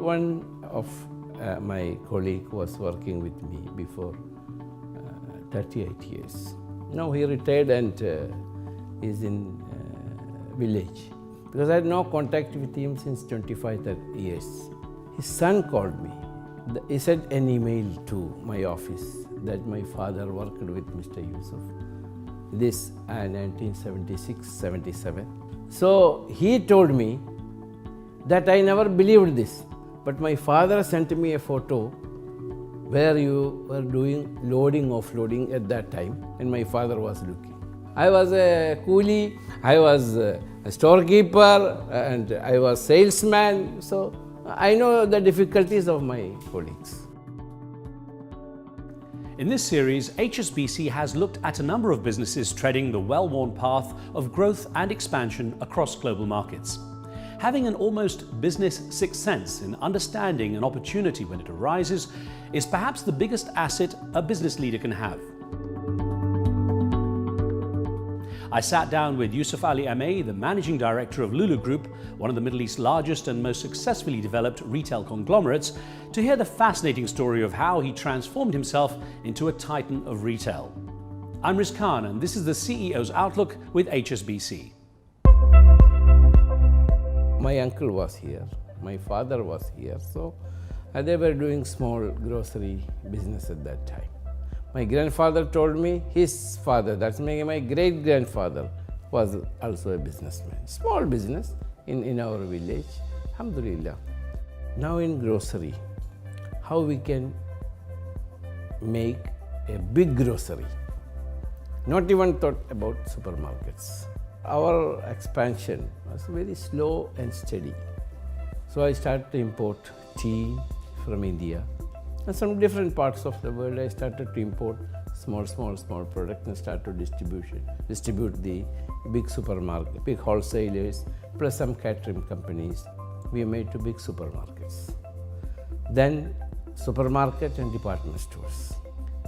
one of my colleague was working with me before 38 years. Now he retired and is in village. Because I had no contact with him since 25 years. His son called me. He sent an email to my office that my father worked with Mr. Yusuf. This 1976-77. So he told me that I never believed this. But my father sent me a photo where you were doing loading, offloading at that time, and my father was looking. I was a coolie, I was a storekeeper, and I was salesman, so I know the difficulties of my colleagues. In this series, HSBC has looked at a number of businesses treading the well-worn path of growth and expansion across global markets. Having an almost business sixth sense in understanding an opportunity when it arises is perhaps the biggest asset a business leader can have. I sat down with Yusufali MA, the managing director of Lulu Group, one of the Middle East's largest and most successfully developed retail conglomerates, to hear the fascinating story of how he transformed himself into a titan of retail. I'm Riz Khan, and this is the CEO's Outlook with HSBC. My uncle was here, my father was here, so they were doing small grocery business at that time. My grandfather told me his father, that's my great-grandfather, was also a businessman. Small business in our village, alhamdulillah. Now in grocery, how we can make a big grocery? Not even thought about supermarkets. Our expansion was very slow and steady. So I started to import tea from India. And some different parts of the world I started to import small products and start to distribute the big supermarket, big wholesalers, plus some catering companies. We made to big supermarkets. Then supermarket and department stores.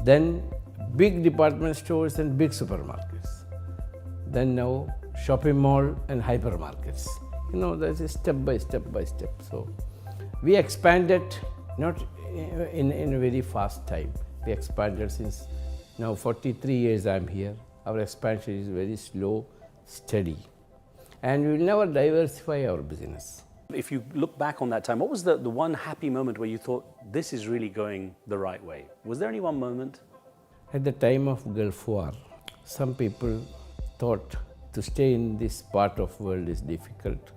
Then big department stores and big supermarkets. Then now shopping mall and hypermarkets. You know, that's a step by step. So we expanded not in a very fast time. We expanded since now 43 years I'm here. Our expansion is very slow, steady. And we will never diversify our business. If you look back on that time, what was the one happy moment where you thought, this is really going the right way? Was there any one moment? At the time of Gulf War, some people thought to stay in this part of the world is difficult.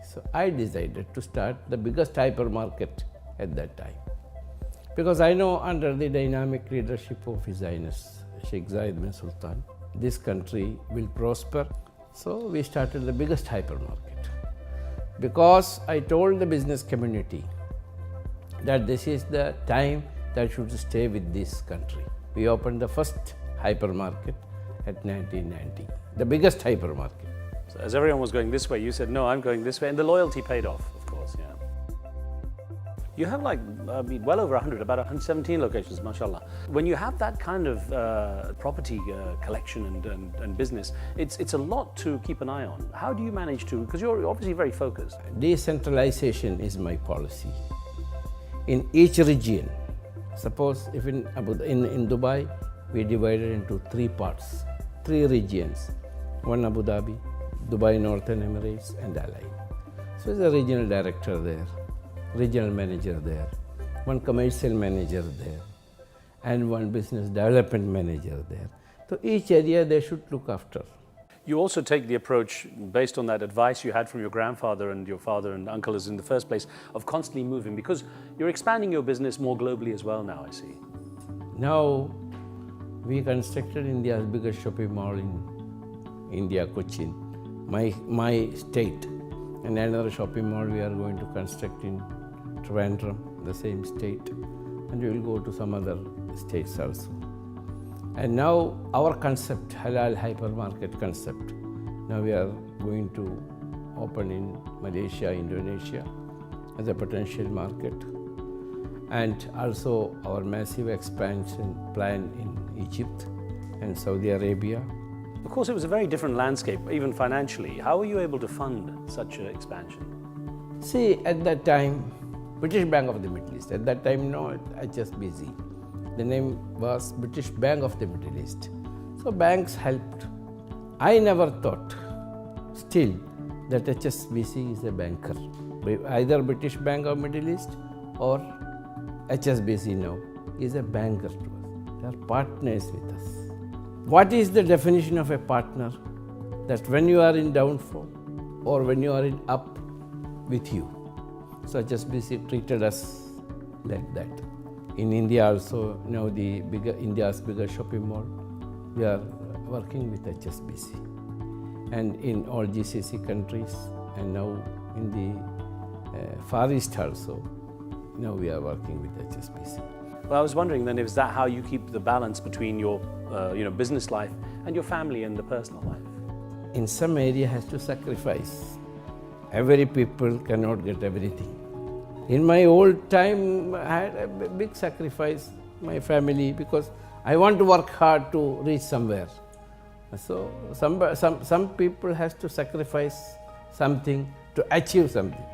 So I decided to start the biggest hypermarket at that time. Because I know under the dynamic leadership of His Highness Sheikh Zayed bin Sultan, this country will prosper. So we started the biggest hypermarket. Because I told the business community that this is the time that should stay with this country. We opened the first hypermarket at 1990, the biggest hypermarket. So as everyone was going this way, you said, no, I'm going this way, and the loyalty paid off, of course, yeah. You have well over 100, about 117 locations, mashallah. When you have that kind of property collection and business, it's a lot to keep an eye on. How do you manage to, because you're obviously very focused. Decentralization is my policy. In each region, suppose if in Dubai, we divided into 3 parts, 3 regions. One Abu Dhabi, Dubai Northern Emirates, and Allied. So there's a regional director there, regional manager there, one commercial manager there, and one business development manager there. So each area they should look after. You also take the approach, based on that advice you had from your grandfather and your father and uncles in the first place, of constantly moving, because you're expanding your business more globally as well now, I see. Now, we constructed India's biggest shopping mall in India, Cochin, my state. And another shopping mall we are going to construct in Trivandrum, the same state. And we will go to some other states also. And now our concept, halal hypermarket concept, now we are going to open in Malaysia, Indonesia as a potential market. And also our massive expansion plan in Egypt and Saudi Arabia. Of course, it was a very different landscape, even financially. How were you able to fund such an expansion? See, at that time, British Bank of the Middle East. At that time, no HSBC. The name was British Bank of the Middle East. So banks helped. I never thought still that HSBC is a banker. Either British Bank of Middle East or HSBC now is a banker to us. They are partners with us. What is the definition of a partner? That when you are in downfall or when you are in up with you. So HSBC treated us like that. In India also, now India's bigger shopping mall, we are working with HSBC. And in all GCC countries, and now in the Far East also, now we are working with HSBC. Well, I was wondering then, is that how you keep the balance between your business life and your family and the personal life? In some area has to sacrifice. Every people cannot get everything. In my old time, I had a big sacrifice, my family, because I want to work hard to reach somewhere. So some people has to sacrifice something to achieve something.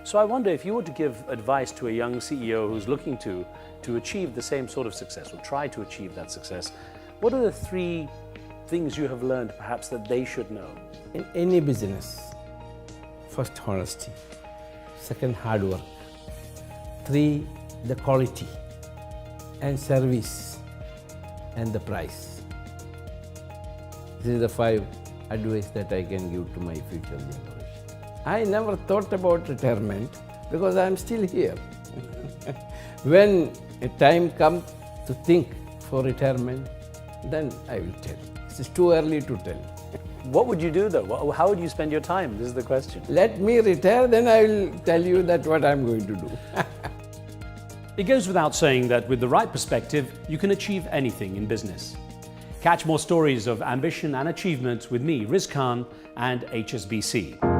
So I wonder if you were to give advice to a young CEO who's looking to achieve the same sort of success or try to achieve that success, what are the 3 things you have learned perhaps that they should know? In any business, first honesty, second hard work, 3 the quality and service and the price. This is the 5 advice that I can give to my future generation. I never thought about retirement because I am still here. When a time comes to think for retirement, then I will tell. It is too early to tell. What would you do though? How would you spend your time? This is the question. Let me retire, then I will tell you that what I am going to do. It goes without saying that with the right perspective, you can achieve anything in business. Catch more stories of ambition and achievement with me, Riz Khan, and HSBC.